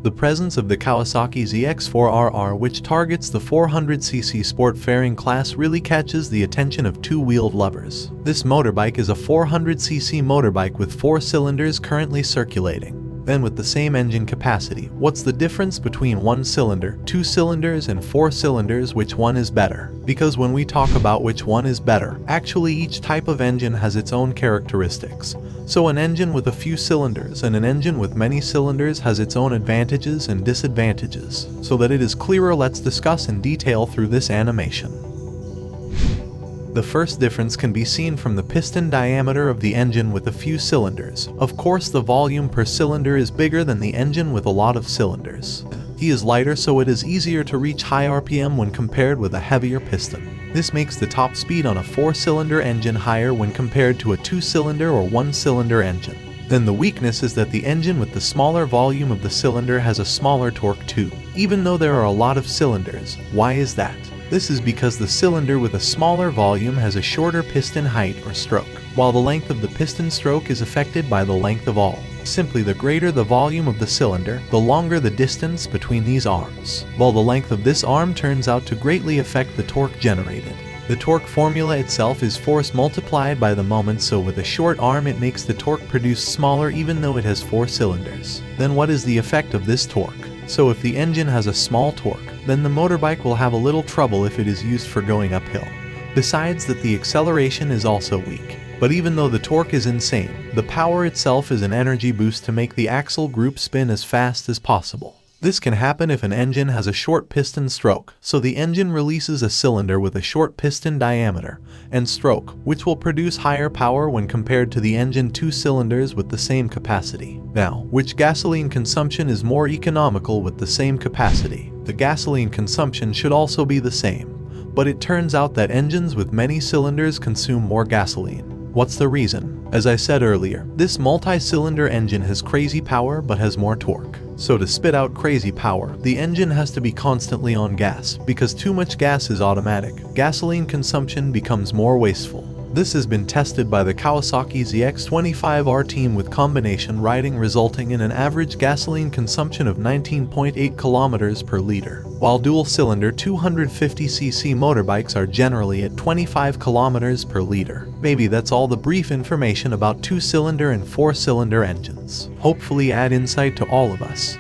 The presence of the Kawasaki Zx4Rr, which targets the 400cc sport fairing class, really catches the attention of two-wheeled lovers. This motorbike is a 400cc motorbike with 4 cylinders currently circulating. Then with the same engine capacity, what's the difference between 1 cylinder, 2 cylinders, and 4 cylinders? Which one is better? Because when we talk about which one is better, actually each type of engine has its own characteristics. So an engine with a few cylinders and an engine with many cylinders has its own advantages and disadvantages. So that it is clearer, let's discuss in detail through this animation. The first difference can be seen from the piston diameter of the engine with a few cylinders. Of course, the volume per cylinder is bigger than the engine with a lot of cylinders. He is lighter, so it is easier to reach high RPM when compared with a heavier piston. This makes the top speed on a 4-cylinder engine higher when compared to a 2-cylinder or 1-cylinder engine. Then the weakness is that the engine with the smaller volume of the cylinder has a smaller torque too, even though there are a lot of cylinders. Why is that? This is because the cylinder with a smaller volume has a shorter piston height or stroke, while the length of the piston stroke is affected by the length of all. Simply, the greater the volume of the cylinder, the longer the distance between these arms, while the length of this arm turns out to greatly affect the torque generated. The torque formula itself is force multiplied by the moment, so with a short arm it makes the torque produced smaller even though it has 4 cylinders. Then what is the effect of this torque? So if the engine has a small torque, then the motorbike will have a little trouble if it is used for going uphill. Besides that, the acceleration is also weak. But even though the torque is insane, the power itself is an energy boost to make the axle group spin as fast as possible. This can happen if an engine has a short piston stroke, so the engine releases a cylinder with a short piston diameter and stroke, which will produce higher power when compared to the engine 2 cylinders with the same capacity. Now, which gasoline consumption is more economical with the same capacity? The gasoline consumption should also be the same, but it turns out that engines with many cylinders consume more gasoline. What's the reason? As I said earlier, this multi-cylinder engine has crazy power but has more torque. So to spit out crazy power, the engine has to be constantly on gas. Because too much gas is automatic, gasoline consumption becomes more wasteful. This has been tested by the Kawasaki Zx4Rr team with combination riding, resulting in an average gasoline consumption of 19.8 kilometers per liter, while dual-cylinder 250cc motorbikes are generally at 25 kilometers per liter. Maybe that's all the brief information about 2-cylinder and 4-cylinder engines. Hopefully add insight to all of us.